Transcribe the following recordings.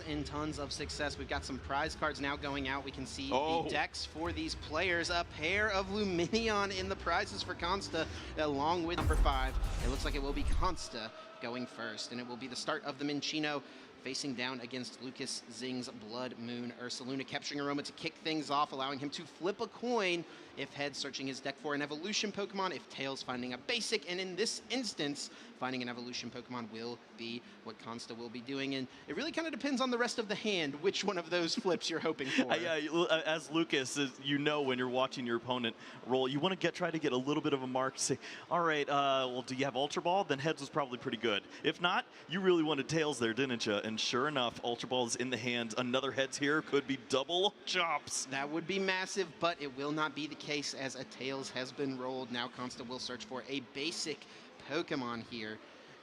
and tons of success. We've got some prize cards now going out. We can see the decks for these players. A pair of Luminion in the prizes for Konsta, along with number 5. It looks like it will be Konsta going first, and it will be the start of the Minccino, facing down against Lucas Xing's Blood Moon Ursaluna, capturing Aroma to kick things off, allowing him to flip a coin if Head searching his deck for an evolution Pokemon, if Tails finding a basic, and in this instance, finding an evolution Pokemon will be what Konsta will be doing. And it really kind of depends on the rest of the hand, which one of those flips you're hoping for. Yeah, as Lucas, you know when you're watching your opponent roll, you want to try to get a little bit of a mark to say, all right, well, do you have Ultra Ball? Then Heads was probably pretty good. If not, you really wanted Tails there, didn't you? And sure enough, Ultra Ball is in the hand. Another Heads here could be double chops. That would be massive, but it will not be the case as a Tails has been rolled. Now Konsta will search for a basic Pokemon here.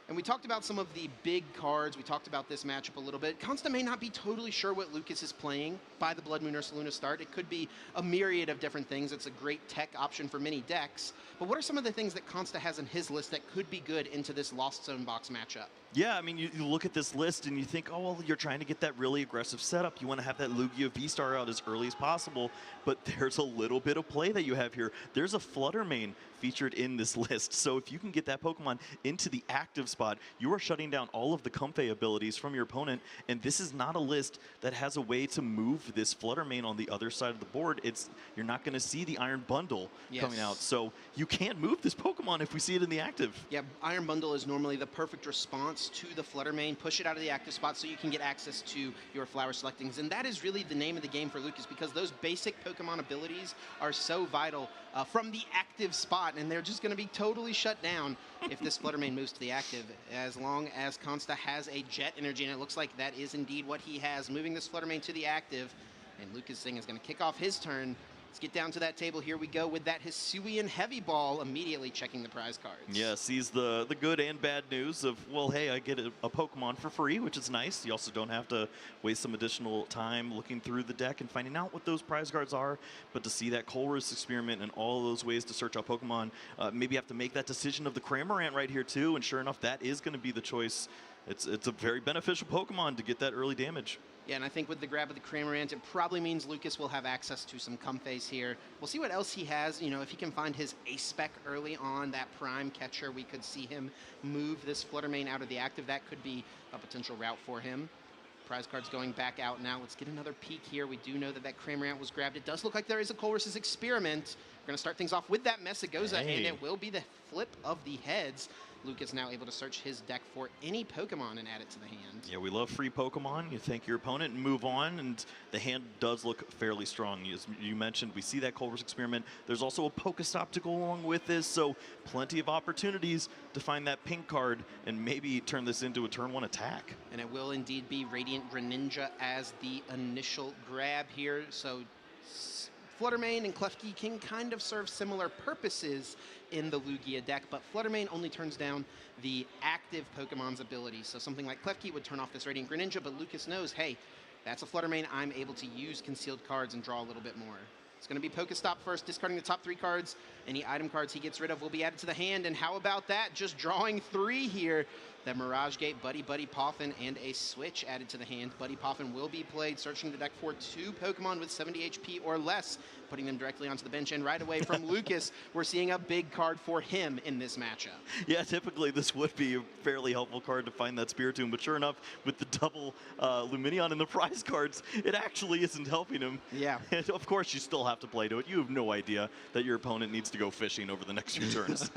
And we talked about some of the big cards. We talked about this matchup a little bit. Konsta may not be totally sure what Lucas is playing by the Blood Moon Ursaluna start. It could be a myriad of different things. It's a great tech option for many decks. But what are some of the things that Konsta has in his list that could be good into this Lost Zone box matchup? Yeah, I mean, you look at this list and you think, oh, well, you're trying to get that really aggressive setup. You want to have that Lugia V-Star out as early as possible, but there's a little bit of play that you have here. There's a Flutter Mane featured in this list, so if you can get that Pokemon into the active spot, you are shutting down all of the Comfey abilities from your opponent, and this is not a list that has a way to move this Flutter Mane on the other side of the board. You're not going to see the Iron Bundle coming out, so you can't move this Pokemon if we see it in the active. Yeah, Iron Bundle is normally the perfect response to the Flutter Mane, push it out of the active spot so you can get access to your flower selectings. And that is really the name of the game for Lucas, because those basic Pokemon abilities are so vital from the active spot, and they're just going to be totally shut down if this Flutter Mane moves to the active, as long as Konsta has a Jet Energy, and it looks like that is indeed what he has, moving this Flutter Mane to the active, and Lucas Xing is going to kick off his turn. Let's get down to that table. Here we go with that Hisuian Heavy Ball, immediately checking the prize cards. Yeah, sees the good and bad news of, well, hey, I get a Pokemon for free, which is nice. You also don't have to waste some additional time looking through the deck and finding out what those prize cards are. But to see that Colress experiment and all those ways to search out Pokemon, maybe you have to make that decision of the Cramorant right here too. And sure enough, that is going to be the choice. It's a very beneficial Pokemon to get that early damage. Yeah, and I think with the grab of the Cramorant, it probably means Lucas will have access to some Comfeys here. We'll see what else he has. You know, if he can find his A-Spec early on, that Prime Catcher, we could see him move this Flutter Mane out of the active. That could be a potential route for him. Prize cards going back out now. Let's get another peek here. We do know that that Cramorant was grabbed. It does look like there is a Colress's Experiment. We're going to start things off with that Messagoza, and it will be the flip of the Heads. Lucas now able to search his deck for any Pokemon and add it to the hand. Yeah, we love free Pokemon. You thank your opponent and move on, and the hand does look fairly strong. As you mentioned, we see that Culver's Experiment. There's also a Pokestop to go along with this, so plenty of opportunities to find that pink card and maybe turn this into a turn 1 attack. And it will indeed be Radiant Greninja as the initial grab here. So Flutter Mane and Klefki can kind of serve similar purposes in the Lugia deck, but Flutter Mane only turns down the active Pokemon's ability. So something like Klefki would turn off this Radiant Greninja, but Lucas knows, hey, that's a Flutter Mane. I'm able to use concealed cards and draw a little bit more. It's going to be Pokestop first, discarding the top 3 cards. Any item cards he gets rid of will be added to the hand, and how about that? Just drawing 3 here. That Mirage Gate, Buddy Poffin, and a switch added to the hand. Buddy Poffin will be played, searching the deck for 2 Pokemon with 70 HP or less, putting them directly onto the bench. And right away from Lucas, we're seeing a big card for him in this matchup. Yeah, typically this would be a fairly helpful card to find that Spiritomb, but sure enough, with the double Luminion in the prize cards, it actually isn't helping him. Yeah. And of course, you still have to play to it. You have no idea that your opponent needs to go fishing over the next few turns.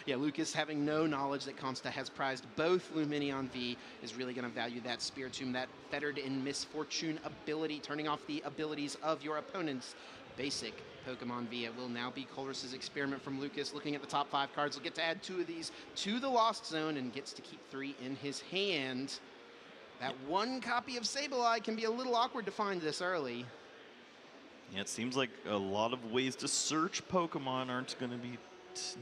Yeah, Lucas, having no knowledge that Konsta has prized both Luminion V, is really going to value that Spiritomb, that Fettered in Misfortune ability, turning off the abilities of your opponent's basic Pokemon V. It will now be Colress's Experiment from Lucas. Looking at the top 5 cards, will get to add 2 of these to the Lost Zone and gets to keep 3 in his hand. That 1 copy of Sableye can be a little awkward to find this early. Yeah, it seems like a lot of ways to search Pokemon aren't going to be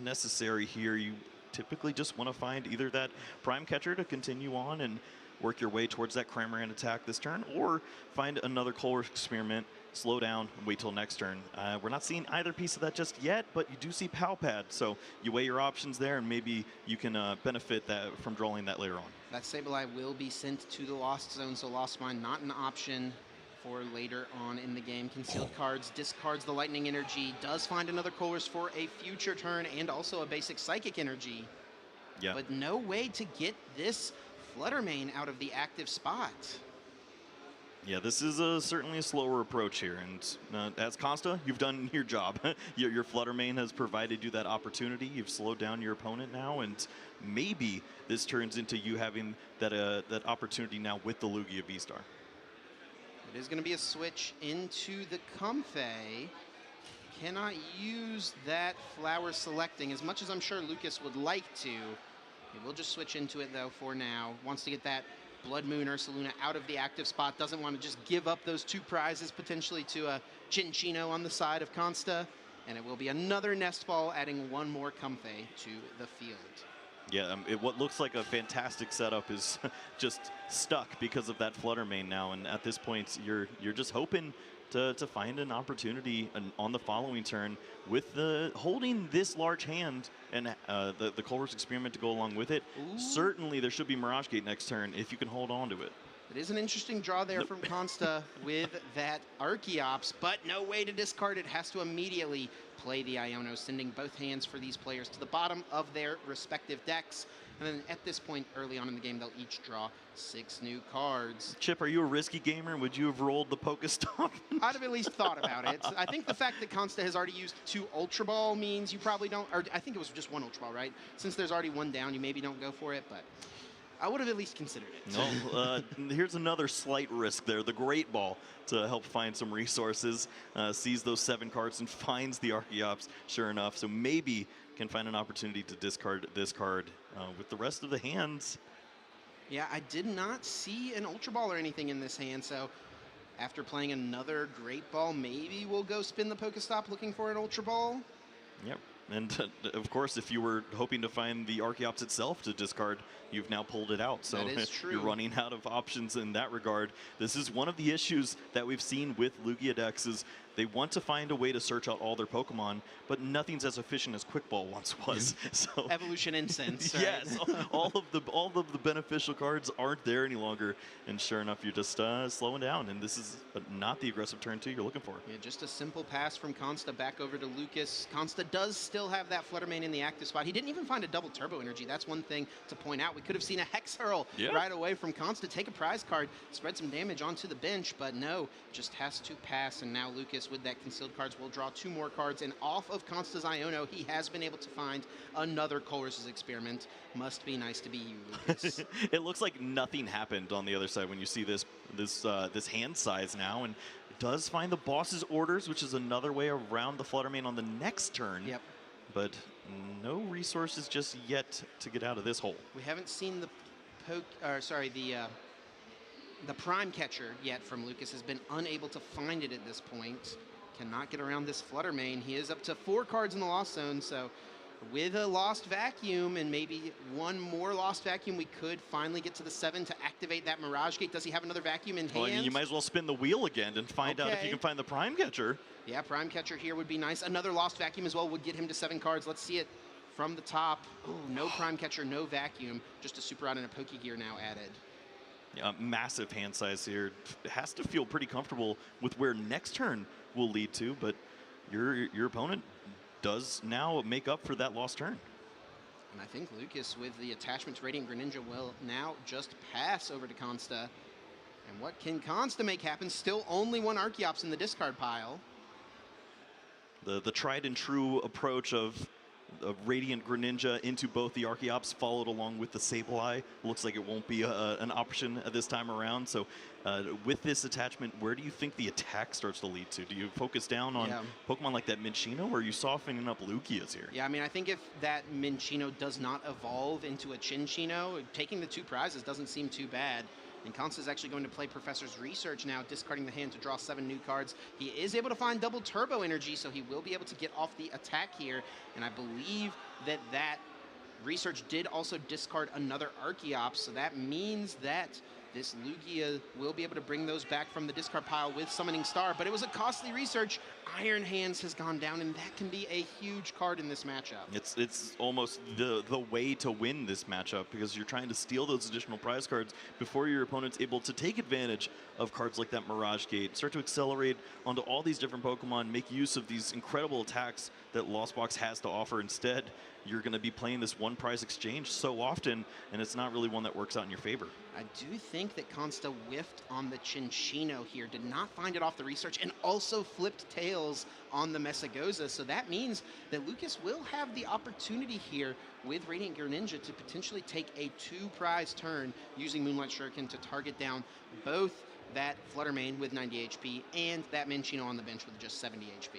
necessary here. You typically just want to find either that Prime Catcher to continue on and work your way towards that Cramorant attack this turn, or find another Colress experiment, slow down, and wait till next turn. We're not seeing either piece of that just yet, but you do see Palpad, so you weigh your options there, and maybe you can benefit from drawing that later on. That Sableye will be sent to the Lost Zone, so Lost Mine not an option for later on in the game. Concealed cards, discards the Lightning Energy, does find another Colress for a future turn, and also a basic Psychic Energy. Yeah. But no way to get this Fluttermane out of the active spot. Yeah, this is certainly a slower approach here, and as Konsta, you've done your job. Your Fluttermane has provided you that opportunity. You've slowed down your opponent now, and maybe this turns into you having that opportunity now with the Lugia V-Star. It is going to be a switch into the Comfey. Cannot use that Flower Selecting as much as I'm sure Lucas would like to. He will just switch into it though for now. Wants to get that Blood Moon Ursaluna out of the active spot. Doesn't want to just give up those 2 prizes potentially to a Chinchino on the side of Konsta. And it will be another Nest Ball, adding 1 more Comfey to the field. Yeah, what looks like a fantastic setup is just stuck because of that Fluttermane now. And at this point, you're just hoping to find an opportunity on the following turn with holding this large hand and the Colress experiment to go along with it. Ooh. Certainly there should be Mirage Gate next turn if you can hold on to it. It is an interesting draw there from Konsta with that Archeops, but no way to discard it. Has to immediately play the Iono, sending both hands for these players to the bottom of their respective decks. And then at this point, early on in the game, they'll each draw 6 new cards. Chip, are you a risky gamer? Would you have rolled the Pokestop? I'd have at least thought about it. I think the fact that Konsta has already used 2 Ultra Ball means you probably don't, or I think it was just 1 Ultra Ball, right? Since there's already 1 down, you maybe don't go for it, but I would have at least considered it. No, here's another slight risk there. The Great Ball to help find some resources. Sees those 7 cards and finds the Archeops, sure enough. So maybe can find an opportunity to discard this card with the rest of the hands. Yeah, I did not see an Ultra Ball or anything in this hand, so after playing another Great Ball, maybe we'll go spin the Pokestop looking for an Ultra Ball. Yep. And of course, if you were hoping to find the Archeops itself to discard, you've now pulled it out. So that is true. You're running out of options in that regard. This is one of the issues that we've seen with Lugia decks is they want to find a way to search out all their Pokemon, but nothing's as efficient as Quick Ball once was. So Evolution Incense, right? Yes, all of the beneficial cards aren't there any longer, and sure enough, you're just slowing down. And this is not the aggressive turn 2 you're looking for. Yeah, just a simple pass from Konsta back over to Lucas. Konsta does still have that Fluttermane in the active spot. He didn't even find a double Turbo Energy. That's one thing to point out. We could have seen a Hex Hurl right away from Konsta, take a prize card, spread some damage onto the bench, but no, just has to pass. And now Lucas with that concealed cards will draw 2 more cards, and off of Konsta's Iono, he has been able to find another Colress's experiment. Must be nice to be you, Lucas. It looks like nothing happened on the other side when you see this hand size now, and it does find the boss's orders, which is another way around the Fluttermane on the next turn. Yep. But no resources just yet to get out of this hole. We haven't seen the Prime Catcher yet from Lucas. Has been unable to find it at this point. Cannot get around this Fluttermane. He is up to 4 cards in the Lost Zone, so with a Lost Vacuum and maybe 1 more Lost Vacuum, we could finally get to the 7 to activate that Mirage Gate. Does he have another Vacuum in hand? Well, I mean, you might as well spin the wheel again and find out if you can find the Prime Catcher. Yeah, Prime Catcher here would be nice. Another Lost Vacuum as well would get him to 7 cards. Let's see it from the top. Oh, no Prime Catcher, no Vacuum. Just a Super Rod and a Pokegear now added. Yeah, massive hand size here. Has to feel pretty comfortable with where next turn will lead to, but your opponent does now make up for that lost turn. And I think Lucas, with the attachment to Radiant Greninja, will now just pass over to Konsta. And what can Konsta make happen? Still only 1 Archeops in the discard pile. The tried and true approach of Radiant Greninja into both the Archeops, followed along with the Sableye. Looks like it won't be an option at this time around. So with this attachment, where do you think the attack starts to lead to? Do you focus down on Pokemon like that Minccino, or are you softening up Lugias here? Yeah, I mean, I think if that Minccino does not evolve into a Chinchino, taking the 2 prizes doesn't seem too bad. And Konsta's actually going to play Professor's Research now, discarding the hand to draw 7 new cards. He is able to find double Turbo Energy, so he will be able to get off the attack here. And I believe that Research did also discard another Archeops, so that means that this Lugia will be able to bring those back from the discard pile with Summoning Star, but it was a costly research. Iron Hands has gone down, and that can be a huge card in this matchup. It's almost the way to win this matchup, because you're trying to steal those additional prize cards before your opponent's able to take advantage of cards like that Mirage Gate, start to accelerate onto all these different Pokemon, make use of these incredible attacks that Lost Box has to offer. Instead, you're going to be playing this one prize exchange so often, and it's not really one that works out in your favor. I do think that Konsta whiffed on the Chinchino here, did not find it off the research, and also flipped tails on the Mesagoza. So that means that Lucas will have the opportunity here with Radiant Greninja to potentially take a 2-prize turn using Moonlight Shuriken to target down both that Fluttermane with 90 HP and that Minccino on the bench with just 70 HP.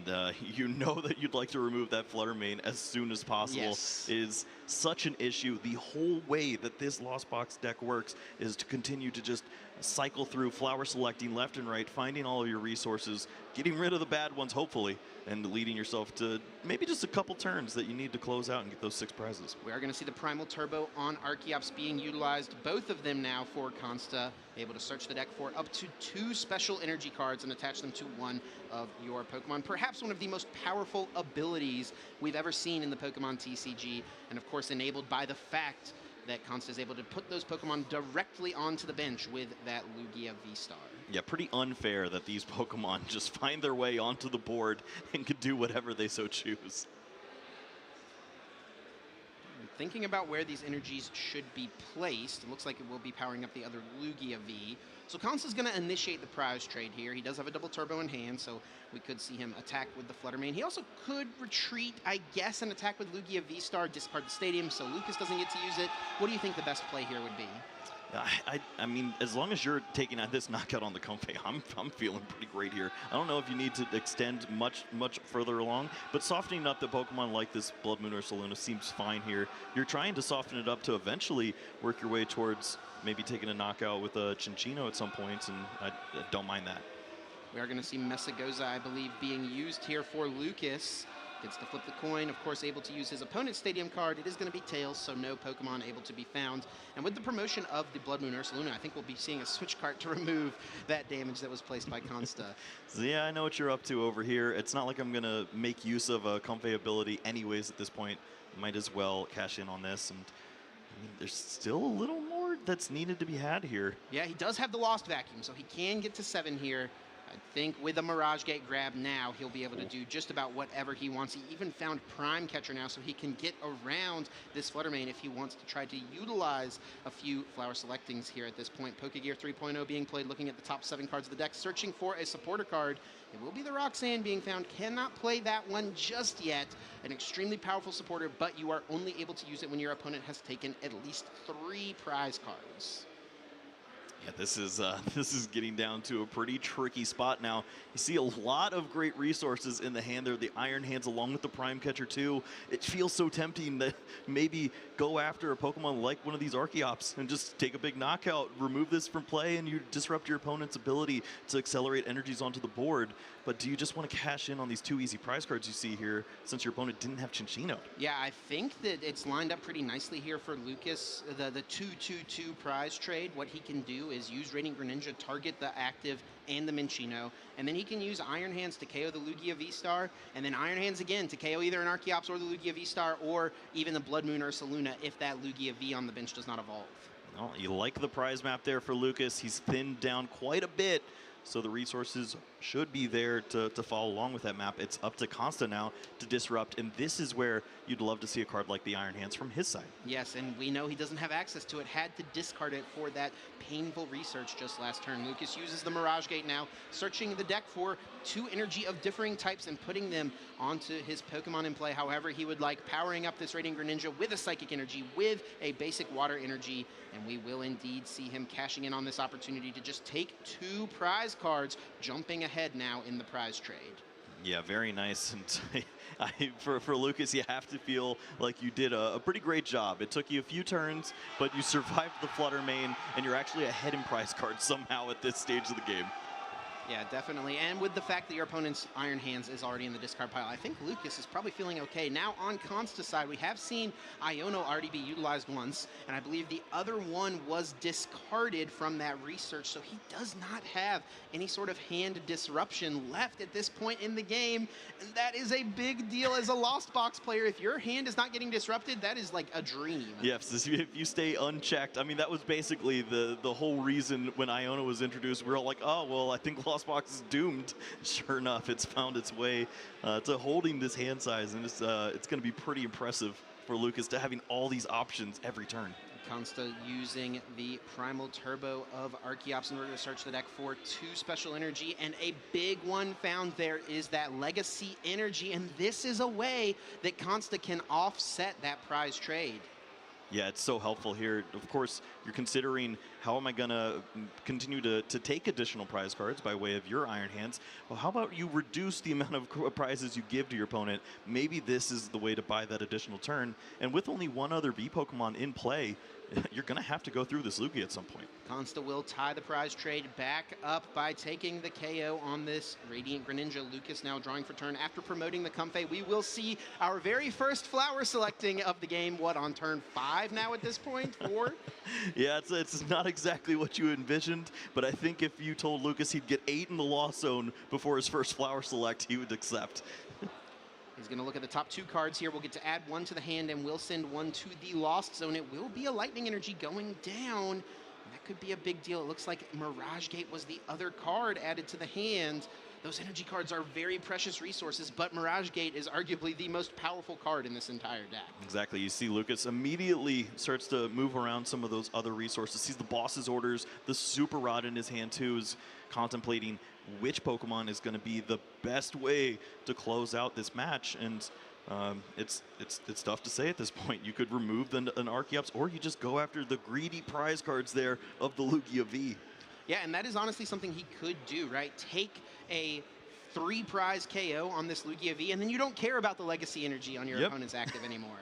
And you know that you'd like to remove that Fluttermane as soon as possible. Yes. Is such an issue. The whole way that this Lost Box deck works is to continue to just cycle through, flower selecting left and right, finding all of your resources, getting rid of the bad ones, hopefully, and leading yourself to maybe just a couple turns that you need to close out and get those 6 prizes. We are going to see the Primal Turbo on Archeops being utilized, both of them now for Konsta, able to search the deck for up to 2 special energy cards and attach them to one of your Pokemon. Perhaps one of the most powerful abilities we've ever seen in the Pokemon TCG, and of course enabled by the fact that Konsta is able to put those Pokemon directly onto the bench with that Lugia V-Star. Yeah, pretty unfair that these Pokemon just find their way onto the board and can do whatever they so choose. Thinking about where these energies should be placed, it looks like it will be powering up the other Lugia V. So Konsta's going to initiate the prize trade here. He does have a double turbo in hand, so we could see him attack with the Fluttermane. He also could retreat, I guess, and attack with Lugia V-Star, discard the stadium, so Lucas doesn't get to use it. What do you think the best play here would be? I mean, as long as you're taking out this knockout on the Comfey, I'm feeling pretty great here. I don't know if you need to extend much further along, but softening up the Pokemon like this Blood Moon or Saluna seems fine here. You're trying to soften it up to eventually work your way towards maybe taking a knockout with a Chinchino at some points, and I don't mind that. We are going to see Mesagoza, I believe, being used here for Lucas. Gets to flip the coin, of course, able to use his opponent's stadium card. It is going to be Tails, so no Pokemon able to be found. And with the promotion of the Blood Moon Ursaluna, I think we'll be seeing a switch card to remove that damage that was placed by Konsta. So yeah, I know what you're up to over here. It's not like I'm going to make use of a Comfey ability anyways at this point. Might as well cash in on this. And I mean, there's still a little more that's needed to be had here. Yeah, he does have the Lost Vacuum, so he can get to 7 here. I think with a Mirage Gate grab now, he'll be able to do just about whatever he wants. He even found Prime Catcher now, so he can get around this Fluttermane if he wants to try to utilize a few flower selectings here at this point. Pokegear 3.0 being played, looking at the top 7 cards of the deck, searching for a supporter card. It will be the Roxanne being found. Cannot play that one just yet. An extremely powerful supporter, but you are only able to use it when your opponent has taken at least 3 prize cards. Yeah, this is getting down to a pretty tricky spot now. You see a lot of great resources in the hand there, the Iron Hands along with the Prime Catcher too. It feels so tempting to maybe go after a Pokemon like one of these Archeops and just take a big knockout, remove this from play, and you disrupt your opponent's ability to accelerate energies onto the board. But do you just want to cash in on these 2 easy prize cards you see here since your opponent didn't have Chinchino? Yeah, I think that it's lined up pretty nicely here for Lucas. The 2-2-2 prize trade, what he can do is use Radiant Greninja, target the active and the Minccino, and then he can use Iron Hands to KO the Lugia V-Star, and then Iron Hands again to KO either an Archeops or the Lugia V-Star, or even the Blood Moon or Saluna if that Lugia V on the bench does not evolve. Well, you like the prize map there for Lucas. He's thinned down quite a bit, so the resources should be there to follow along with that map. It's up to Konsta now to disrupt, and this is where you'd love to see a card like the Iron Hands from his side. Yes, and we know he doesn't have access to it. Had to discard it for that painful research just last turn. Lucas uses the Mirage Gate now, searching the deck for 2 energy of differing types and putting them onto his Pokemon in play however he would like, powering up this Radiant Greninja with a Psychic Energy, with a basic Water Energy, and we will indeed see him cashing in on this opportunity to just take 2 prize cards, jumping ahead now in the prize trade. Yeah, very nice. And for Lucas, you have to feel like you did a pretty great job. It took you a few turns, but you survived the Fluttermane, and you're actually ahead in prize cards somehow at this stage of the game. Yeah, definitely. And with the fact that your opponent's Iron Hands is already in the discard pile, I think Lucas is probably feeling okay. Now on Konsta's side, we have seen Iono already be utilized once, and I believe the other one was discarded from that research, so he does not have any sort of hand disruption left at this point in the game, and that is a big deal as a Lost Box player. If your hand is not getting disrupted, that is like a dream. Yes, if you stay unchecked, I mean, that was basically the whole reason when Iono was introduced. We were all like, oh, well, I think Lost Box is doomed. Sure enough, it's found its way to holding this hand size, and it's going to be pretty impressive for Lucas to having all these options every turn. Konsta using the Primal Turbo of Archeops in order to search the deck for 2 special energy, and a big one found there is that Legacy Energy, and this is a way that Konsta can offset that prize trade. Yeah, it's so helpful here. Of course, you're considering how am I going to continue to take additional prize cards by way of your Iron Hands. Well, how about you reduce the amount of prizes you give to your opponent? Maybe this is the way to buy that additional turn. And with only one other V Pokemon in play, you're going to have to go through this Lugia at some point. Konsta will tie the prize trade back up by taking the KO on this Radiant Greninja. Lucas now drawing for turn after promoting the Comfey. We will see our very first flower selecting of the game, what, on turn 5 now at this point? 4? Yeah, it's not exactly what you envisioned, but I think if you told Lucas he'd get 8 in the Lost Zone before his first flower select, he would accept. He's going to look at the top 2 cards here. We'll get to add 1 to the hand, and we'll send 1 to the Lost Zone. It will be a Lightning Energy going down. That could be a big deal. It looks like Mirage Gate was the other card added to the hand. Those energy cards are very precious resources, but Mirage Gate is arguably the most powerful card in this entire deck. Exactly. You see Lucas immediately starts to move around some of those other resources. Sees the boss's orders, the Super Rod in his hand too, is contemplating which Pokemon is going to be the best way to close out this match. And it's tough to say at this point. You could remove an Archeops, or you just go after the greedy prize cards there of the Lugia V. Yeah, and that is honestly something he could do, right? Take a 3 prize KO on this Lugia V, and then you don't care about the Legacy Energy on your opponent's active anymore.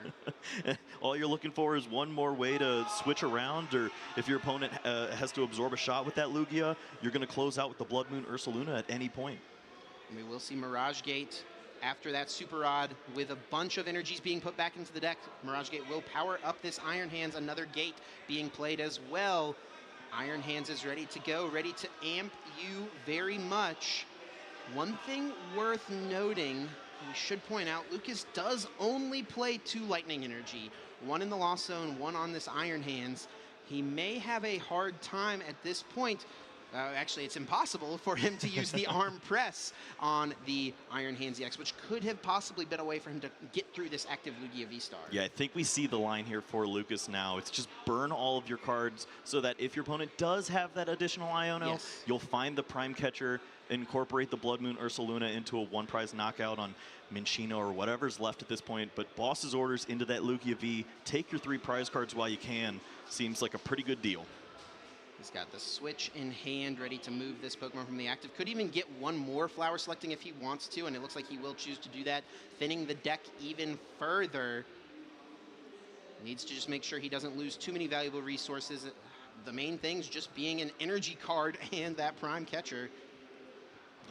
All you're looking for is one more way to switch around, or if your opponent has to absorb a shot with that Lugia, you're going to close out with the Blood Moon Ursaluna at any point. And we will see Mirage Gate after that Super Rod with a bunch of energies being put back into the deck. Mirage Gate will power up this Iron Hands, another gate being played as well. Iron Hands is ready to go, ready to amp you very much. One thing worth noting, we should point out, Lucas does only play 2 Lightning Energy. 1 in the Lost Zone, 1 on this Iron Hands. He may have a hard time at this point. Actually, it's impossible for him to use the Arm Press on the Iron Hands EX, which could have possibly been a way for him to get through this active Lugia V-Star. Yeah, I think we see the line here for Lucas now. It's just burn all of your cards so that if your opponent does have that additional Iono, you'll find the Prime Catcher, incorporate the Blood Moon Ursaluna into a 1-prize knockout on Minchino or whatever's left at this point. But boss's orders into that Lugia V, take your 3 prize cards while you can, seems like a pretty good deal. He's got the switch in hand, ready to move this Pokemon from the active. Could even get 1 more flower selecting if he wants to, and it looks like he will choose to do that, thinning the deck even further. Needs to just make sure he doesn't lose too many valuable resources. The main thing's just being an energy card and that Prime Catcher.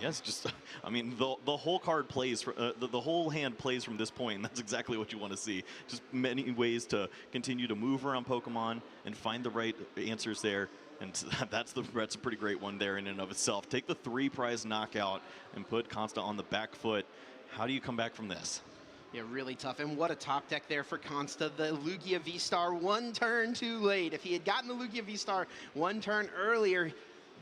Yes, just, I mean, the whole card plays, the whole hand plays from this point, and that's exactly what you want to see. Just many ways to continue to move around Pokemon and find the right answers there. And that's a pretty great one there in and of itself. Take the 3 prize knockout and put Konsta on the back foot. How do you come back from this? Yeah, really tough. And what a top deck there for Konsta. The Lugia V-Star 1 turn too late. If he had gotten the Lugia V-Star 1 turn earlier,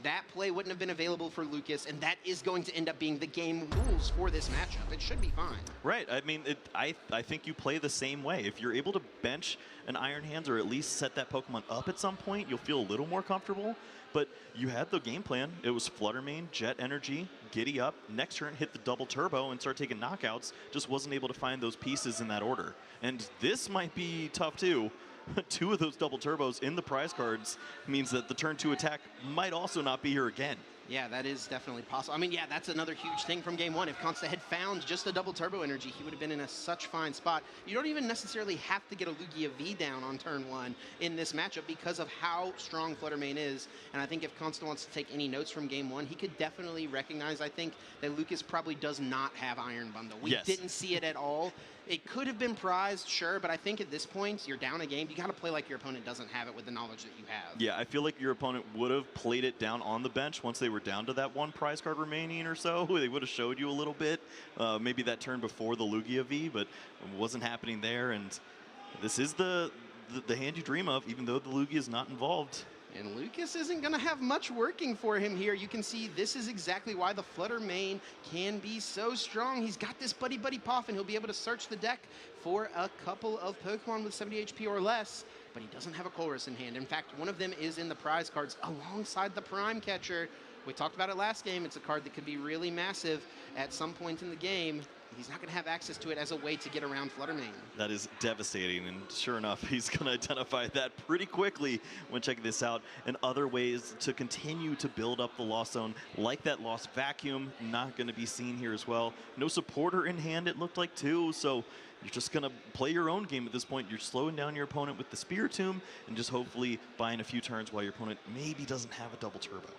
that play wouldn't have been available for Lucas, and that is going to end up being the game rules for this matchup. It should be fine. Right. I mean, I think you play the same way. If you're able to bench an Iron Hands or at least set that Pokemon up at some point, you'll feel a little more comfortable. But you had the game plan. It was Flutter Mane, Jet Energy, Giddy Up, next turn hit the double turbo and start taking knockouts. Just wasn't able to find those pieces in that order. And this might be tough too. 2 of those double turbos in the prize cards means that the turn 2 attack might also not be here again. Yeah, that is definitely possible. I mean, yeah, that's another huge thing from game one. If Konsta had found just a double turbo energy, he would have been in a such fine spot. You don't even necessarily have to get a Lugia V down on turn one in this matchup because of how strong Flutter Mane is. And I think if Konsta wants to take any notes from game one, he could definitely recognize, I think, that Lucas probably does not have Iron Bundle. We Yes. didn't see it at all. It could have been prized, sure, but I think at this point, you're down a game. You got to play like your opponent doesn't have it with the knowledge that you have. Yeah, I feel like your opponent would have played it down on the bench once they were down to that one prize card remaining or so. They would have showed you a little bit, maybe that turn before the Lugia V, but it wasn't happening there. And this is the hand you dream of, even though the Lugia is not involved. And Lucas isn't going to have much working for him here. You can see this is exactly why the Flutter Mane can be so strong. He's got this Buddy Buddy Poff, and he'll be able to search the deck for a couple of Pokemon with 70 HP or less, but he doesn't have a Chorus in hand. In fact, one of them is in the prize cards alongside the Prime Catcher. We talked about it last game. It's a card that could be really massive at some point in the game. He's not going to have access to it as a way to get around Flutter Mane. That is devastating, and sure enough, he's going to identify that pretty quickly when checking this out. And other ways to continue to build up the Lost Zone, like that Lost Vacuum, not going to be seen here as well. No supporter in hand, it looked like, too, so you're just going to play your own game at this point. You're slowing down your opponent with the Spiritomb and just hopefully buying a few turns while your opponent maybe doesn't have a double turbo.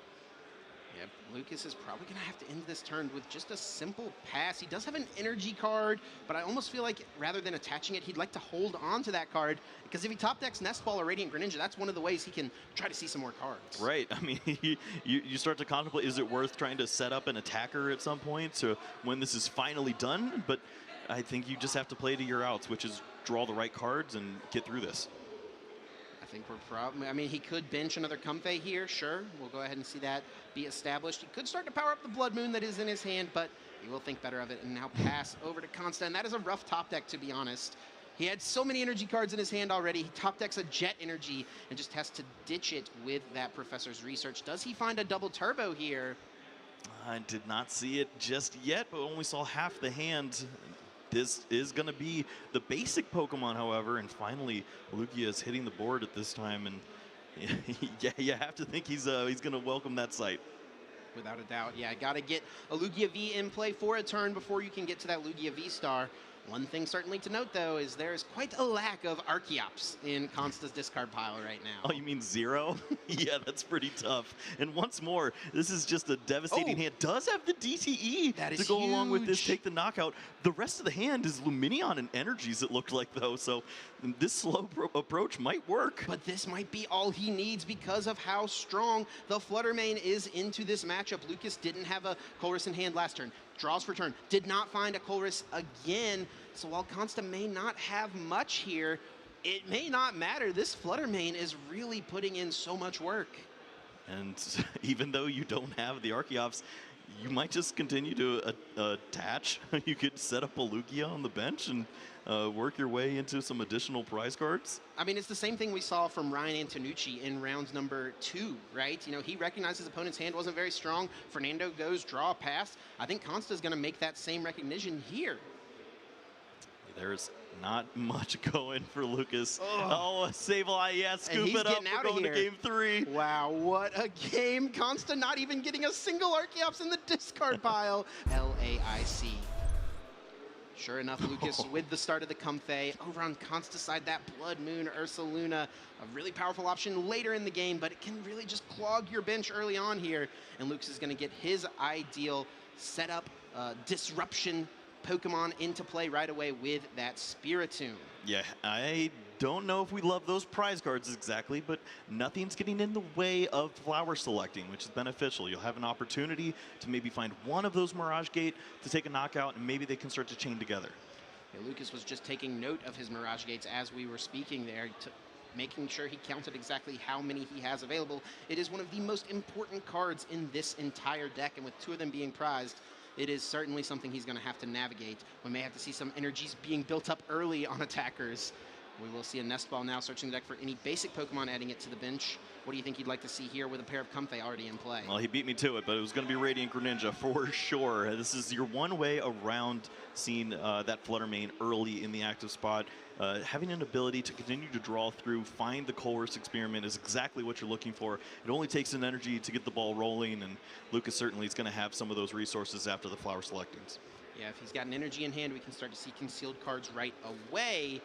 Yep, Lucas is probably going to have to end this turn with just a simple pass. He does have an energy card, but I almost feel like rather than attaching it, he'd like to hold on to that card, because if he top decks Nest Ball or Radiant Greninja, that's one of the ways he can try to see some more cards. Right. I mean, you start to contemplate, is it worth trying to set up an attacker at some point to when this is finally done? But I think you just have to play to your outs, which is draw the right cards and get through this. I think we're probably, I mean, he could bench another Comfey here, sure. We'll go ahead and see that be established. He could start to power up the Blood Moon that is in his hand, but he will think better of it and now pass over to Konsta. And that is a rough top deck, to be honest. He had so many energy cards in his hand already. He top decks a Jet Energy and just has to ditch it with that Professor's Research. Does he find a double turbo here? I did not see it just yet, but only saw half the hand. This is going to be the basic Pokemon, however, and finally Lugia is hitting the board at this time, and yeah, you have to think he's going to welcome that sight. Without a doubt, yeah. Got to get a Lugia V in play for a turn before you can get to that Lugia V-Star. One thing certainly to note, though, is there is quite a lack of Archeops in Konsta's discard pile right now. Oh, you mean 0? Yeah, that's pretty tough. And once more, this is just a devastating hand. Does have the DTE that is to go huge. along with this, take the knockout. The rest of the hand is Luminion and Energies, it looked like, though. So this slow approach might work. But this might be all he needs because of how strong the Flutter Mane is into this matchup. Lucas didn't have a Chorus in hand last turn. Draws for turn. Did not find a Chorus again. So while Konsta may not have much here, it may not matter. This Flutter Mane is really putting in so much work. And even though you don't have the Archeops, you might just continue to attach. You could set up a Lugia on the bench and work your way into some additional prize cards. I mean, it's the same thing we saw from Ryan Antonucci in round number 2, right? You know, he recognized his opponent's hand wasn't very strong. Fernando goes, draw, pass. I think Konsta's going to make that same recognition here. There's not much going for Lucas. Oh, Sableye, yeah, scoop it up. We're going to game 3. Wow, what a game. Konsta not even getting a single Archeops in the discard pile. LAIC. Sure enough, Lucas with the start of the Comfey. Over on Konsta's side, that Blood Moon Ursaluna, a really powerful option later in the game, but it can really just clog your bench early on here. And Lucas is going to get his ideal setup, disruption Pokemon into play right away with that Spiritomb. Yeah, I don't know if we love those prize cards exactly, but nothing's getting in the way of flower selecting, which is beneficial. You'll have an opportunity to maybe find one of those Mirage Gate to take a knockout, and maybe they can start to chain together. Yeah, Lucas was just taking note of his Mirage Gates as we were speaking there, making sure he counted exactly how many he has available. It is one of the most important cards in this entire deck, and with 2 of them being prized, it is certainly something he's going to have to navigate. We may have to see some energies being built up early on attackers. We will see a Nest Ball now searching the deck for any basic Pokemon, adding it to the bench. What do you think you'd like to see here with a pair of Comfey already in play? Well, he beat me to it, but it was going to be Radiant Greninja for sure. This is your one way around seeing that Flutter Mane early in the active spot. Having an ability to continue to draw through, find the Colress experiment is exactly what you're looking for. It only takes an energy to get the ball rolling, and Lucas certainly is going to have some of those resources after the flower selectings. Yeah, if he's got an energy in hand, we can start to see concealed cards right away.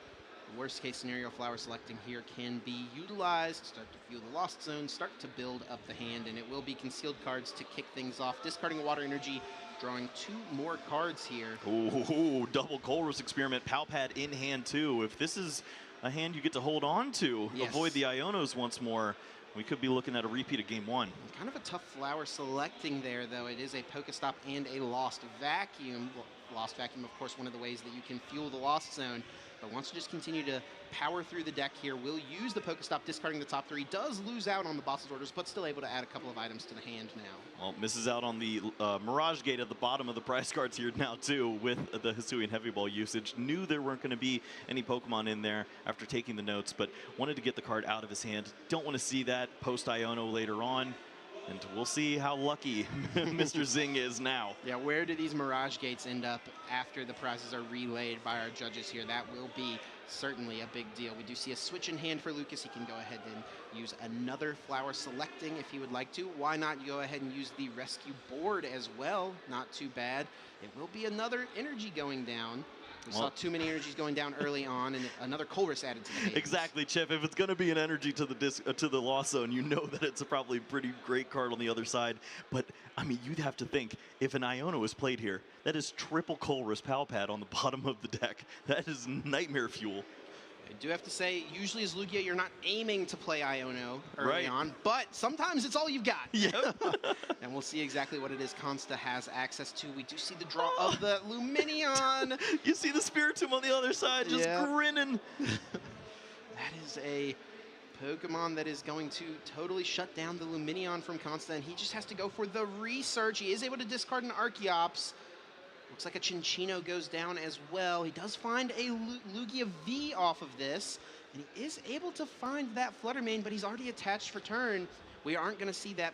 The worst case scenario, flower selecting here can be utilized, start to fuel the Lost Zone, start to build up the hand, and it will be concealed cards to kick things off. Discarding a water energy, drawing 2 more cards here. Ooh, double Colress experiment, Palpad in hand too. If this is a hand you get to hold on to, yes. Avoid the Ionos once more, we could be looking at a repeat of game 1. Kind of a tough flower selecting there, though. It is a Pokestop and a Lost Vacuum. Well, Lost Vacuum, of course, one of the ways that you can fuel the Lost Zone. But wants to just continue to power through the deck here. Will use the Pokestop, discarding the top 3. Does lose out on the boss's orders, but still able to add a couple of items to the hand now. Well, misses out on the Mirage Gate at the bottom of the prize cards here now, too, with the Hisuian Heavy Ball usage. Knew there weren't going to be any Pokemon in there after taking the notes, but wanted to get the card out of his hand. Don't want to see that post-Iono later on. And we'll see how lucky Mr. Xing is now. Yeah, where do these Mirage Gates end up after the prizes are relayed by our judges here? That will be certainly a big deal. We do see a switch in hand for Lucas. He can go ahead and use another flower selecting if he would like to. Why not go ahead and use the rescue board as well? Not too bad. It will be another energy going down. We saw too many energies going down early on, and another Colress added to the hands. Exactly, Chip. If it's going to be an energy to the Lost Zone, you know that it's a probably pretty great card on the other side. But, I mean, you'd have to think, if an Iono is played here, that is triple Colress Palpad on the bottom of the deck. That is nightmare fuel. I do have to say, usually as Lugia, you're not aiming to play Iono early on, but sometimes it's all you've got. Yeah. And we'll see exactly what it is Konsta has access to. We do see the draw of the Luminion. You see the Spiritomb on the other side just grinning. That is a Pokemon that is going to totally shut down the Luminion from Konsta, and he just has to go for the research. He is able to discard an Archeops. Looks like a Chinchino goes down as well. He does find a Lugia V off of this, and he is able to find that Flutter Mane, but he's already attached for turn. We aren't going to see that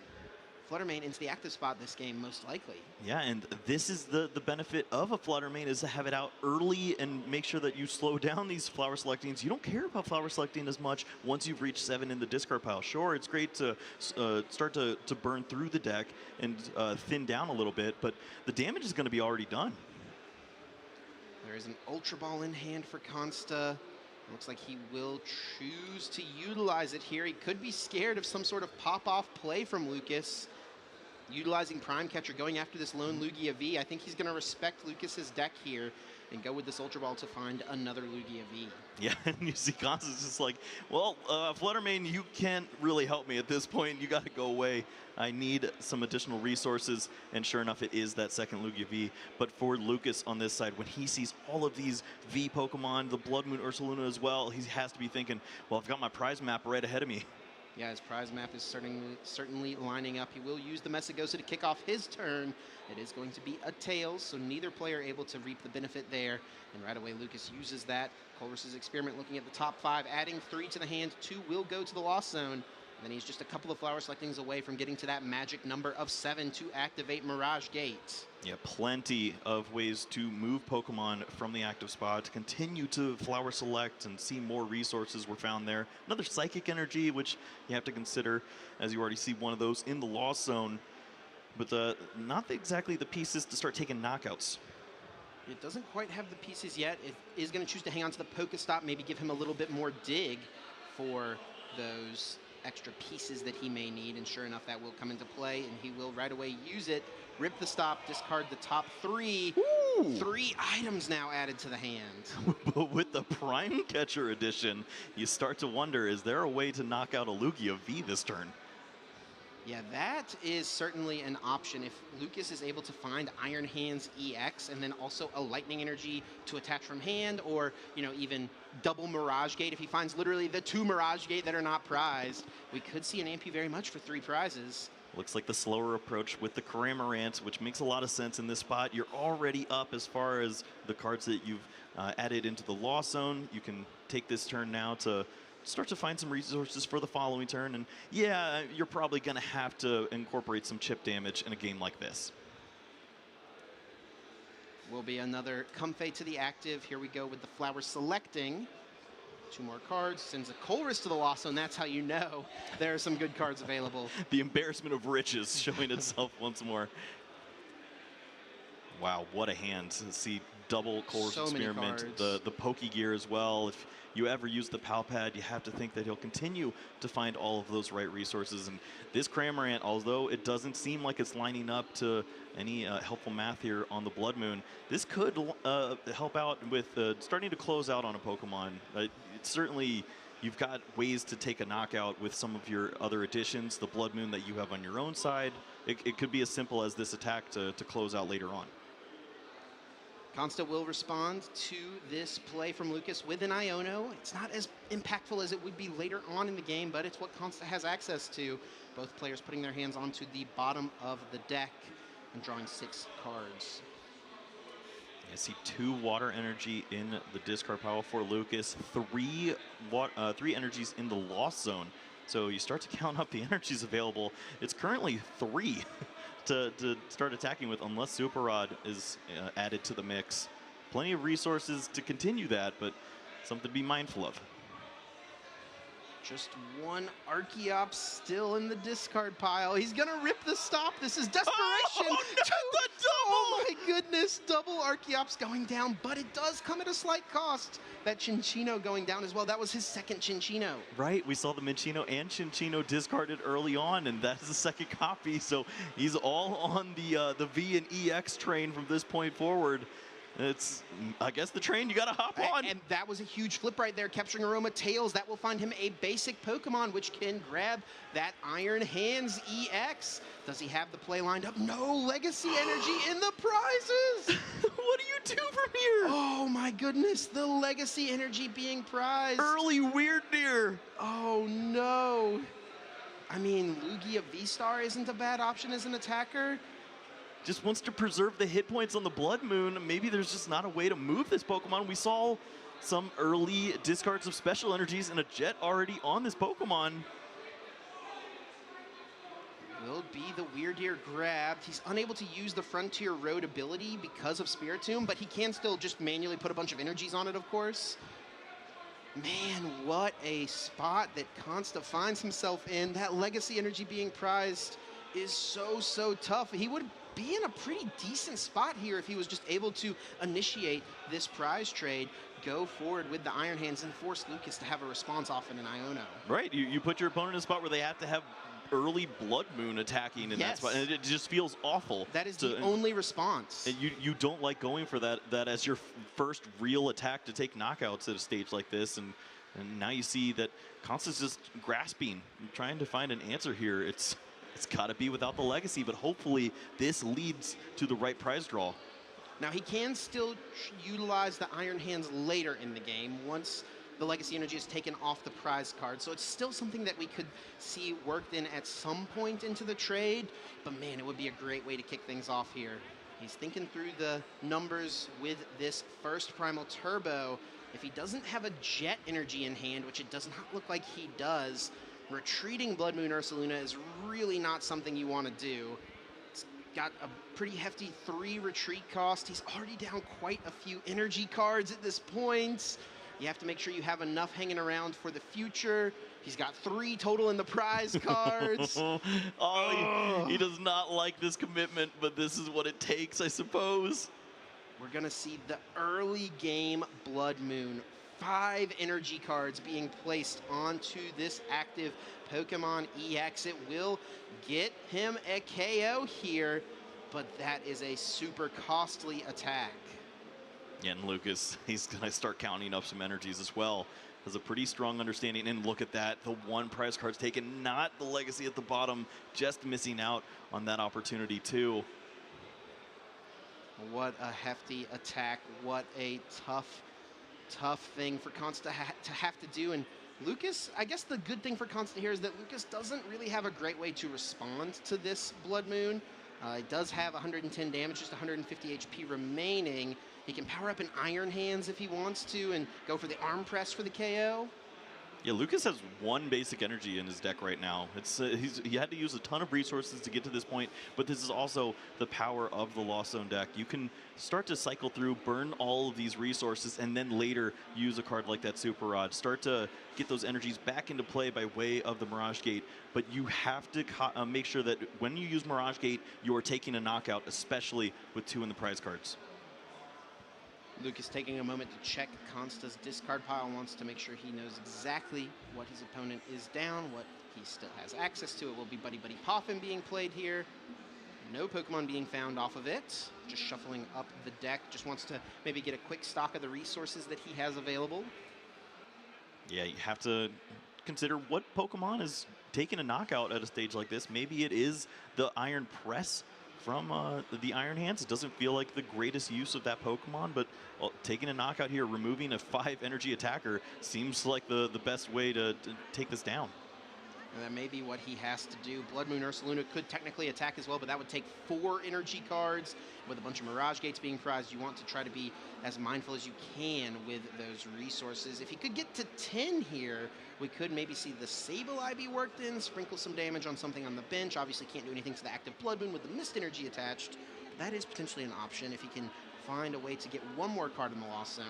Flutter Mane into the active spot this game, most likely. Yeah, and this is the benefit of a Flutter Mane, is to have it out early and make sure that you slow down these flower selectings. You don't care about flower selecting as much once you've reached 7 in the discard pile. Sure, it's great to start to burn through the deck and thin down a little bit, but the damage is going to be already done. There is an Ultra Ball in hand for Konsta. Looks like he will choose to utilize it here. He could be scared of some sort of pop-off play from Lucas. Utilizing Prime Catcher, going after this lone Lugia V. I think he's going to respect Lucas's deck here and go with this Ultra Ball to find another Lugia V. Yeah, and you see Konsta's just like, well, Flutter Mane, you can't really help me at this point. You got to go away. I need some additional resources, and sure enough, it is that second Lugia V. But for Lucas on this side, when he sees all of these V Pokemon, the Blood Moon Ursaluna as well, he has to be thinking, well, I've got my prize map right ahead of me. Yeah, his prize map is certainly lining up. He will use the Messagosa to kick off his turn. It is going to be a Tails, so neither player able to reap the benefit there. And right away, Lucas uses that. Colress's experiment looking at the top 5, adding 3 to the hand. 2 will go to the Lost Zone. And then he's just a couple of flower selectings away from getting to that magic number of 7 to activate Mirage Gate. Yeah, plenty of ways to move Pokemon from the active spot, to continue to flower select and see more resources were found there. Another Psychic Energy, which you have to consider, as you already see one of those in the Lost Zone. But not exactly the pieces to start taking knockouts. It doesn't quite have the pieces yet. It is going to choose to hang on to the Pokestop, maybe give him a little bit more dig for those extra pieces that he may need, and sure enough, that will come into play, and he will right away use it, rip the stop, discard the top 3. Ooh. 3 items now added to the hand. But with the Prime Catcher edition, you start to wonder, is there a way to knock out a Lugia V this turn? Yeah, that is certainly an option. If Lucas is able to find Iron Hands EX and then also a Lightning Energy to attach from hand, or, you know, even double Mirage Gate, if he finds literally the 2 Mirage Gate that are not prized, we could see an Ampy very much for 3 prizes. Looks like the slower approach with the Cramorant, which makes a lot of sense in this spot. You're already up as far as the cards that you've added into the Lost Zone. You can take this turn now to start to find some resources for the following turn. And yeah, you're probably going to have to incorporate some chip damage in a game like this. Will be another Comfey to the active. Here we go with the Flower selecting. 2 more cards, sends a Colress to the lost zone. That's how you know there are some good cards available. The embarrassment of riches showing itself once more. Wow, what a hand. See double Colress So many experiment, cards. the Poke Gear as well. If you ever use the Pal Pad, you have to think that he'll continue to find all of those right resources. And this Cramorant, although it doesn't seem like it's lining up to any helpful math here on the Blood Moon, this could help out with starting to close out on a Pokemon. It's certainly, you've got ways to take a knockout with some of your other additions, the Blood Moon that you have on your own side. It could be as simple as this attack to close out later on. Konsta will respond to this play from Lucas with an Iono. It's not as impactful as it would be later on in the game, but it's what Konsta has access to. Both players putting their hands onto the bottom of the deck and drawing 6 cards. I see 2 water energy in the discard pile for Lucas, 3 energies in the lost zone. So you start to count up the energies available. It's currently 3 to start attacking with, unless Super Rod is added to the mix. Plenty of resources to continue that, but something to be mindful of. Just 1 Archeops still in the discard pile. He's gonna rip the stop. This is desperation. Oh, no, the double! Oh my goodness, double Archeops going down, but it does come at a slight cost. That Chinchino going down as well. That was his second Chinchino. Right, we saw the Minchino and Chinchino discarded early on, and that's the second copy. So he's all on the V and EX train from this point forward. It's, I guess, the train you got to hop on. And that was a huge flip right there, capturing Aroma Tails. That will find him a basic Pokemon, which can grab that Iron Hands EX. Does he have the play lined up? No, Legacy Energy in the prizes. What do you do from here? Oh my goodness, the Legacy Energy being prized. Early Weird Deer. Oh no. I mean, Lugia V-Star isn't a bad option as an attacker. Just wants to preserve the hit points on the Blood Moon. Maybe there's just not a way to move this Pokemon. We saw some early discards of special energies and a Jet already on this Pokemon. Will be the Weird Ear grabbed. He's unable to use the Frontier Road ability because of Spiritomb, but he can still just manually put a bunch of energies on it, of course. Man, what a spot that Konsta finds himself in. That Legacy Energy being prized is so tough. He would be in a pretty decent spot here if he was just able to initiate this prize trade, go forward with the Iron Hands, and force Lucas to have a response off in an Iono. Right, you put your opponent in a spot where they have to have early Blood Moon attacking in that spot, and it just feels awful. That is the only response. And you don't like going for that as your first real attack to take knockouts at a stage like this, and now you see that Konsta's just grasping, trying to find an answer here. It's got to be without the Legacy, but hopefully this leads to the right prize draw. Now he can still utilize the Iron Hands later in the game once the Legacy Energy is taken off the prize card. So it's still something that we could see worked in at some point into the trade, but man, it would be a great way to kick things off here. He's thinking through the numbers with this first Primal Turbo. If he doesn't have a Jet Energy in hand, which it does not look like he does, retreating Blood Moon Ursaluna is really not something you want to do. It's got a pretty hefty 3 retreat cost. He's already down quite a few energy cards at this point. You have to make sure you have enough hanging around for the future. He's got 3 total in the prize cards. He does not like this commitment, but this is what it takes, I suppose. We're going to see the early game Blood Moon. 5 energy cards being placed onto this active Pokemon EX. It will get him a KO here, but that is a super costly attack. Yeah, and Lucas, he's going to start counting up some energies as well. Has a pretty strong understanding, and look at that. The 1 prize card's taken, not the Legacy at the bottom, just missing out on that opportunity too. What a hefty attack. What a tough thing for Konsta to have to do. And Lucas, I guess the good thing for Konsta here is that Lucas doesn't really have a great way to respond to this Blood Moon. He does have 110 damage, just 150 HP remaining. He can power up an Iron Hands if he wants to and go for the Arm Press for the KO. Yeah, Lucas has one basic energy in his deck right now. He had to use a ton of resources to get to this point, but this is also the power of the Lost Zone deck. You can start to cycle through, burn all of these resources, and then later use a card like that Super Rod. Start to get those energies back into play by way of the Mirage Gate, but you have to make sure that when you use Mirage Gate, you are taking a knockout, especially with 2 in the prize cards. Lucas taking a moment to check Konsta's discard pile, wants to make sure he knows exactly what his opponent is down, what he still has access to. It will be Buddy Buddy Poffin being played here. No Pokemon being found off of it. Just shuffling up the deck. Just wants to maybe get a quick stock of the resources that he has available. Yeah, you have to consider what Pokemon is taking a knockout at a stage like this. Maybe it is the Iron Press from the Iron Hands. It doesn't feel like the greatest use of that Pokemon, but taking a knockout here, removing a 5 energy attacker seems like the best way to take this down. And that may be what he has to do. Blood Moon Ursaluna could technically attack as well, but that would take 4 energy cards. With a bunch of Mirage Gates being prized, you want to try to be as mindful as you can with those resources. If he could get to 10 here, we could maybe see the Sableye be worked in, sprinkle some damage on something on the bench. Obviously can't do anything to the active Blood Moon with the Mist Energy attached. That is potentially an option if he can find a way to get one more card in the Lost Zone.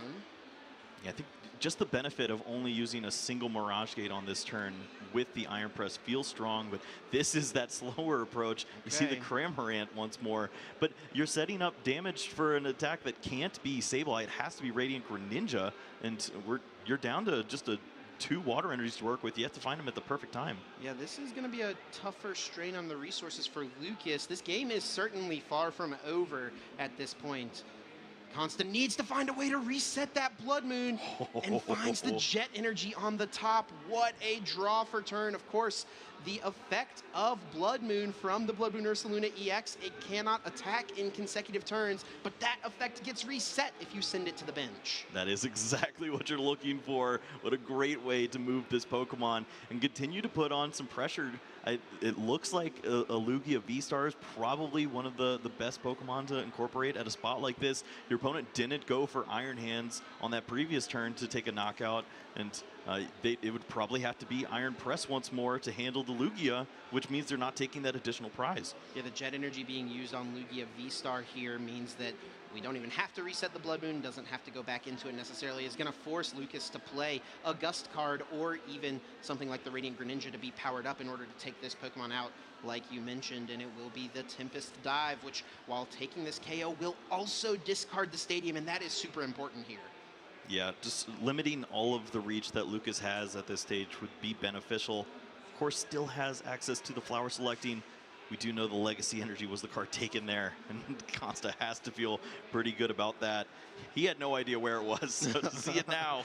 Yeah, I think just the benefit of only using a single Mirage Gate on this turn with the Iron Press feels strong, but this is that slower approach. You see the Cramorant once more, but you're setting up damage for an attack that can't be Sableye. It has to be Radiant Greninja, and you're down to just 2 water energies to work with. You have to find them at the perfect time. Yeah, this is going to be a tougher strain on the resources for Lucas. This game is certainly far from over at this point. Konsta needs to find a way to reset that Blood Moon and finds the Jet Energy on the top. What a draw for turn. Of course, the effect of Blood Moon from the Blood Moon Ursaluna EX, it cannot attack in consecutive turns, but that effect gets reset if you send it to the bench. That is exactly what you're looking for. What a great way to move this Pokemon and continue to put on some pressure. It looks like a Lugia V-Star is probably one of the best Pokemon to incorporate at a spot like this. Your opponent didn't go for Iron Hands on that previous turn to take a knockout, and it would probably have to be Iron Press once more to handle the Lugia, which means they're not taking that additional prize. Yeah, the Jet Energy being used on Lugia V-Star here means that we don't even have to reset the Blood Moon, doesn't have to go back into it necessarily. It's going to force Lucas to play a Gust card or even something like the Radiant Greninja to be powered up in order to take this Pokemon out, like you mentioned, and it will be the Tempest Dive, which, while taking this KO, will also discard the stadium, and that is super important here. Yeah, just limiting all of the reach that Lucas has at this stage would be beneficial. Of course, still has access to the flower selecting. We do know the Legacy Energy was the card taken there, and Konsta has to feel pretty good about that. He had no idea where it was, so to see it now,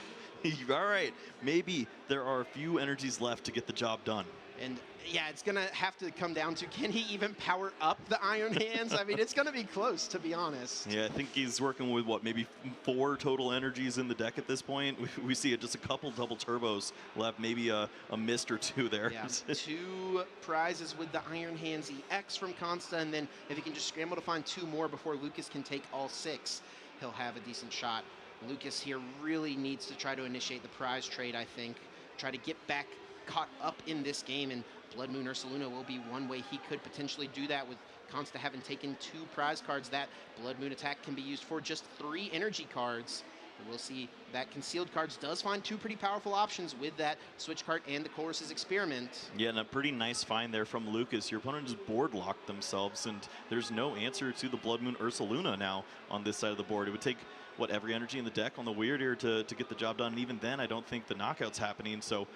all right, maybe there are a few energies left to get the job done. And yeah, it's going to have to come down to, can he even power up the Iron Hands? I mean, it's going to be close, to be honest. Yeah, I think he's working with, what, maybe 4 total energies in the deck at this point. We see just a couple double turbos left, maybe a mist or 2 there. Yeah, 2 prizes with the Iron Hands EX from Konsta, and then if he can just scramble to find 2 more before Lucas can take all 6, he'll have a decent shot. Lucas here really needs to try to initiate the prize trade, I think. Try to get back caught up in this game, and Blood Moon Ursaluna will be one way he could potentially do that, with Konsta having taken 2 prize cards. That Blood Moon attack can be used for just 3 energy cards. We'll see that Concealed Cards does find 2 pretty powerful options with that Switch Card and the Chorus's Experiment. Yeah, and a pretty nice find there from Lucas. Your opponent just board locked themselves, and there's no answer to the Blood Moon Ursaluna now on this side of the board. It would take, what, every energy in the deck on the Weird Ear to get the job done, and even then I don't think the knockout's happening, so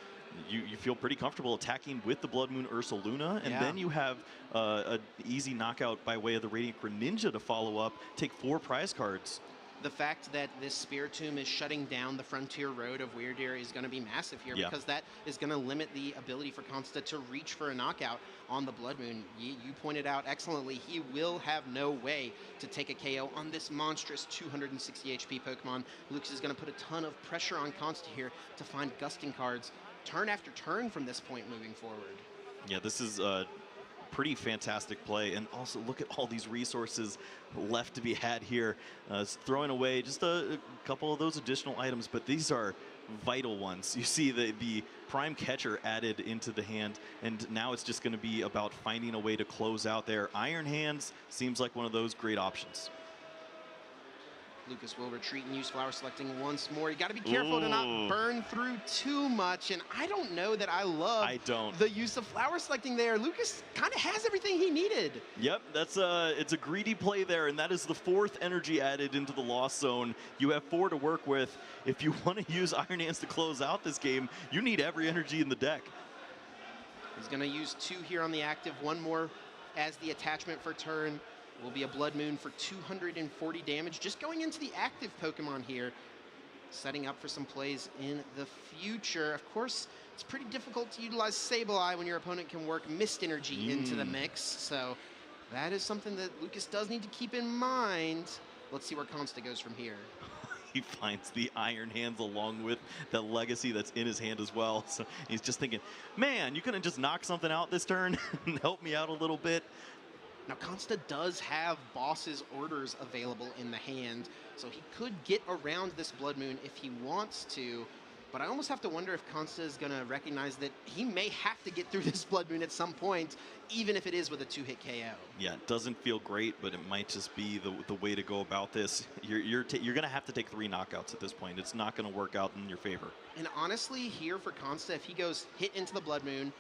you feel pretty comfortable attacking with the Blood Moon Ursaluna, and then you have an easy knockout by way of the Radiant Greninja to follow up, take 4 prize cards. The fact that this Spiritomb is shutting down the Frontier Road of Weird Ear is going to be massive here, because that is going to limit the ability for Konsta to reach for a knockout on the Blood Moon. You pointed out excellently, he will have no way to take a KO on this monstrous 260 HP Pokemon. Lucas is going to put a ton of pressure on Konsta here to find gusting cards turn after turn from this point moving forward. Yeah, this is pretty fantastic play, and also look at all these resources left to be had here. Throwing away just a couple of those additional items, but these are vital ones. You see the prime catcher added into the hand, and now it's just going to be about finding a way to close out there. Iron Hands seems like one of those great options. Lucas will retreat and use flower selecting once more. You got to be careful to not burn through too much, and I don't know that I love the use of flower selecting there. Lucas kind of has everything he needed. Yep, it's a greedy play there, and that is the 4th energy added into the lost zone. You have 4 to work with. If you want to use Iron Hands to close out this game, you need every energy in the deck. He's going to use 2 here on the active, 1 more as the attachment for turn. Will be a Blood Moon for 240 damage. Just going into the active Pokemon here, setting up for some plays in the future. Of course, it's pretty difficult to utilize Sableye when your opponent can work Mist Energy into the mix. So that is something that Lucas does need to keep in mind. Let's see where Konsta goes from here. He finds the Iron Hands along with the legacy that's in his hand as well. So he's just thinking, man, you couldn't just knock something out this turn and help me out a little bit. Now, Konsta does have Boss's Orders available in the hand, so he could get around this Blood Moon if he wants to, but I almost have to wonder if Konsta is going to recognize that he may have to get through this Blood Moon at some point, even if it is with a 2-hit KO. Yeah, it doesn't feel great, but it might just be the way to go about this. You're going to have to take 3 knockouts at this point. It's not going to work out in your favor. And honestly, here for Konsta, if he goes hit into the Blood Moon,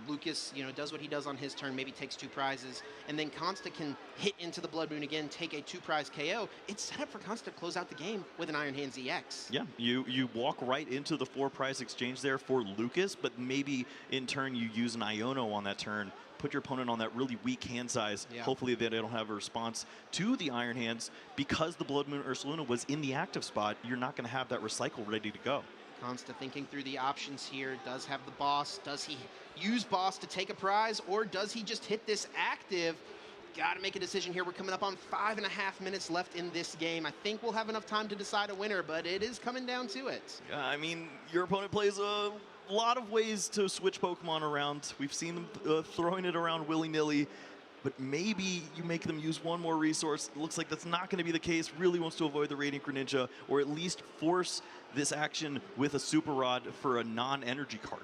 Lucas, does what he does on his turn, maybe takes 2 prizes, and then Konsta can hit into the Blood Moon again, take a 2-prize KO. It's set up for Konsta to close out the game with an Iron Hands EX. Yeah, you walk right into the 4-prize exchange there for Lucas, but maybe in turn you use an Iono on that turn, put your opponent on that really weak hand size. Yeah. Hopefully they don't have a response to the Iron Hands. Because the Blood Moon Ursaluna was in the active spot, you're not going to have that recycle ready to go. Konsta thinking through the options here. Does have the Boss. Does he use Boss to take a prize, or does he just hit this active? Got to make a decision here. We're coming up on 5.5 minutes left in this game. I think we'll have enough time to decide a winner, but it is coming down to it. Yeah, I mean, your opponent plays a lot of ways to switch Pokemon around. We've seen them throwing it around willy-nilly. But maybe you make them use 1 more resource. It looks like that's not going to be the case. Really wants to avoid the Radiant Greninja, or at least force this action with a Super Rod for a non-energy card.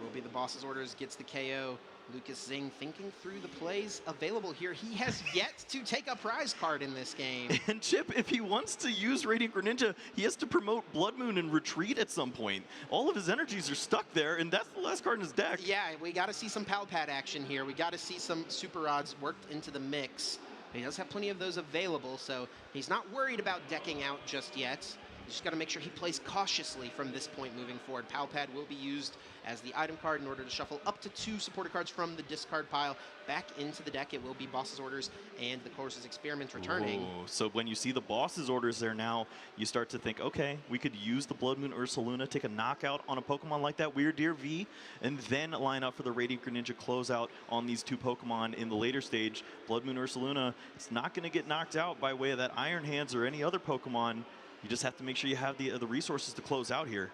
Will be the Boss's Orders, gets the KO. Lucas Xing thinking through the plays available here. He has yet to take a prize card in this game. And Chip, if he wants to use Radiant Greninja, he has to promote Blood Moon and retreat at some point. All of his energies are stuck there, and that's the last card in his deck. Yeah, we got to see some Pal Pad action here. We got to see some Super Rods worked into the mix. But he does have plenty of those available, so he's not worried about decking out just yet. He's just got to make sure he plays cautiously from this point moving forward. Pal Pad will be used as the item card in order to shuffle up to 2 supporter cards from the discard pile back into the deck. It will be Boss's Orders and the Course's Experiment returning. Whoa. So when you see the Boss's Orders there now, you start to think, okay, we could use the Blood Moon Ursaluna, take a knockout on a Pokemon like that Weird Deer V, and then line up for the Radiant Greninja closeout on these 2 Pokemon in the later stage. Blood Moon Ursaluna, it's not going to get knocked out by way of that Iron Hands or any other Pokemon. You just have to make sure you have the resources to close out here.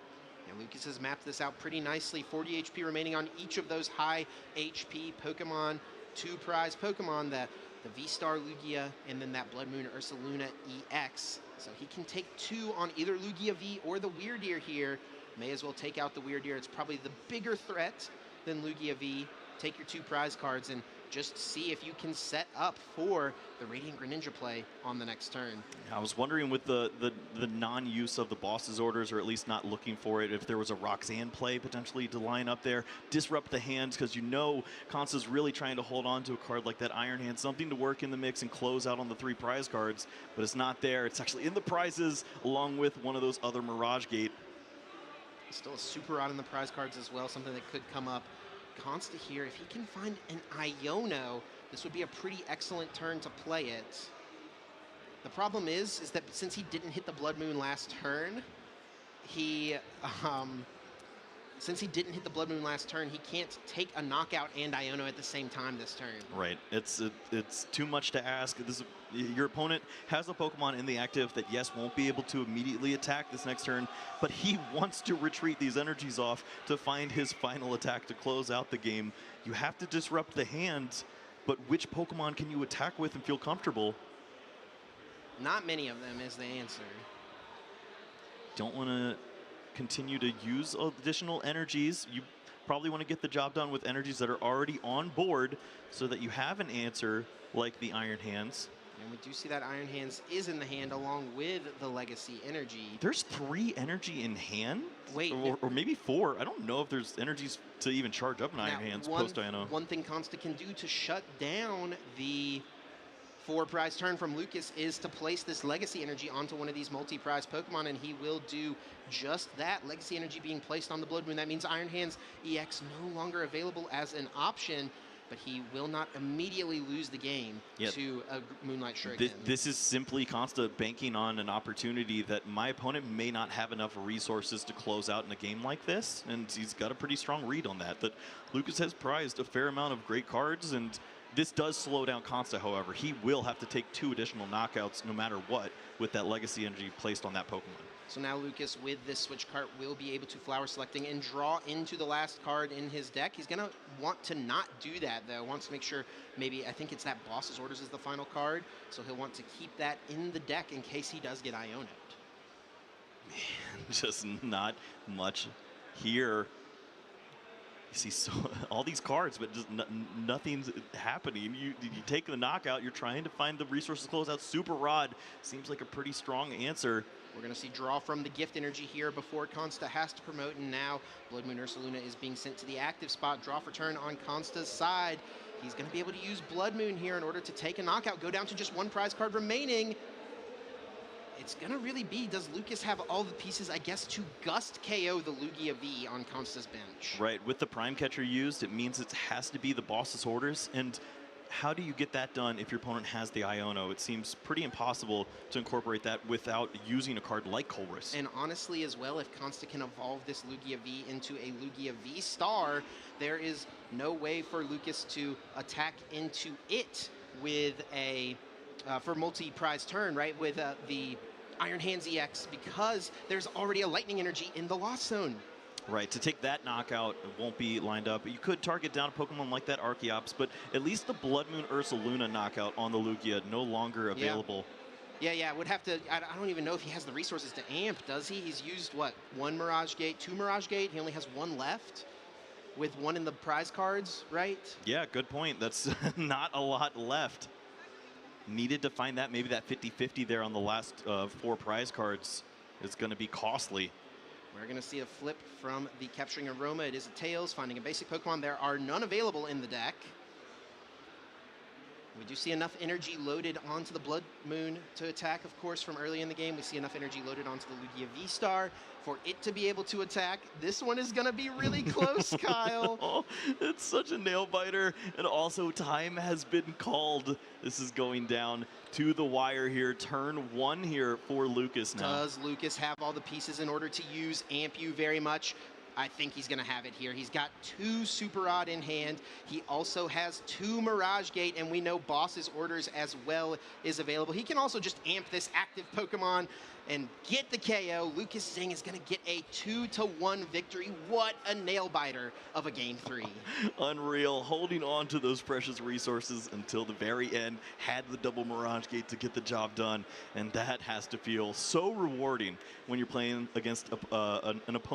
Yeah, Lucas has mapped this out pretty nicely. 40 HP remaining on each of those high HP Pokemon. 2 prize Pokemon, the V-Star Lugia, and then that Blood Moon Ursaluna EX. So he can take 2 on either Lugia V or the Weird Deer here. May as well take out the Weird Deer. It's probably the bigger threat than Lugia V. Take your 2 prize cards and just see if you can set up for the Radiant Greninja play on the next turn. I was wondering with the non-use of the Boss's Orders, or at least not looking for it, if there was a Roxanne play potentially to line up there, disrupt the hands, because Konsta's really trying to hold on to a card like that Iron Hand, something to work in the mix and close out on the 3 prize cards, but it's not there. It's actually in the prizes along with one of those other Mirage Gate. Still a Super Rod in the prize cards as well, something that could come up. Konsta here, if he can find an Iono, this would be a pretty excellent turn to play it. The problem is that since he didn't hit the Blood Moon last turn, he can't take a knockout and Iono at the same time this turn. Right. It's too much to ask. Your opponent has a Pokemon in the active that, yes, won't be able to immediately attack this next turn, but he wants to retreat these energies off to find his final attack to close out the game. You have to disrupt the hand, but which Pokemon can you attack with and feel comfortable? Not many of them is the answer. Don't want to continue to use additional energies. You probably want to get the job done with energies that are already on board so that you have an answer like the Iron Hands. And we do see that Iron Hands is in the hand along with the Legacy Energy. There's 3 energy in hand? Wait. Or maybe 4. I don't know if there's energies to even charge up an Iron Hands post-Iono. One thing Konsta can do to shut down the 4-prize turn from Lucas is to place this Legacy Energy onto one of these multi-prize Pokemon, and he will do just that. Legacy Energy being placed on the Blood Moon. That means Iron Hands EX no longer available as an option, but he will not immediately lose the game to a Moonlight Shuriken. This is simply Konsta banking on an opportunity that my opponent may not have enough resources to close out in a game like this, and he's got a pretty strong read on that. That Lucas has prized a fair amount of great cards, and this does slow down Konsta, however. He will have to take 2 additional knockouts no matter what with that Legacy Energy placed on that Pokemon. So now Lucas, with this switch cart, will be able to flower selecting and draw into the last card in his deck. He's going to want to not do that, though. Wants to make sure maybe, I think it's that Boss's Orders is the final card, so he'll want to keep that in the deck in case he does get Iono'd. Man, just not much here. You see all these cards, but just nothing's happening. You take the knockout, you're trying to find the resources to close out. Super Rod seems like a pretty strong answer. We're going to see draw from the gift energy here before Konsta has to promote, and now Blood Moon Ursaluna is being sent to the active spot. Draw for turn on Konsta's side. He's going to be able to use Blood Moon here in order to take a knockout, go down to just 1 prize card remaining. It's going to really be, does Lucas have all the pieces, I guess, to gust KO the Lugia V on Konsta's bench? Right, with the Prime Catcher used, it means it has to be the Boss's Orders, and how do you get that done if your opponent has the Iono? It seems pretty impossible to incorporate that without using a card like Colress. And honestly, as well, if Konsta can evolve this Lugia V into a Lugia V Star, there is no way for Lucas to attack into it with a, for multi-prize turn, right, with the Iron Hands EX, because there's already a Lightning Energy in the Lost Zone. Right, to take that knockout, it won't be lined up. You could target down a Pokemon like that Archeops, but at least the Blood Moon Ursaluna knockout on the Lugia no longer available. Yeah, would have to, I don't even know if he has the resources to amp, does he? He's used, what, 1 Mirage Gate, 2 Mirage Gate? He only has 1 left with 1 in the prize cards, right? Yeah, good point. That's not a lot left. Needed to find that, maybe that 50-50 there on the last 4 prize cards is going to be costly. We're going to see a flip from the Capturing Aroma. It is a Tails, finding a basic Pokemon. There are none available in the deck. We do see enough energy loaded onto the Blood Moon to attack, of course, from early in the game. We see enough energy loaded onto the Lugia V-Star for it to be able to attack. This one is going to be really close, Kyle. Oh, it's such a nail-biter. And also, time has been called. This is going down to the wire here. Turn 1 here for Lucas now. Does Lucas have all the pieces in order to use Amp You very much? I think he's going to have it here. He's got 2 Super Rod in hand. He also has 2 Mirage Gate, and we know Boss's Orders as well is available. He can also just amp this active Pokemon and get the KO. Lucas Xing is going to get a 2-1 victory. What a nail-biter of a Game 3. Unreal, holding on to those precious resources until the very end, had the double Mirage Gate to get the job done, and that has to feel so rewarding when you're playing against an opponent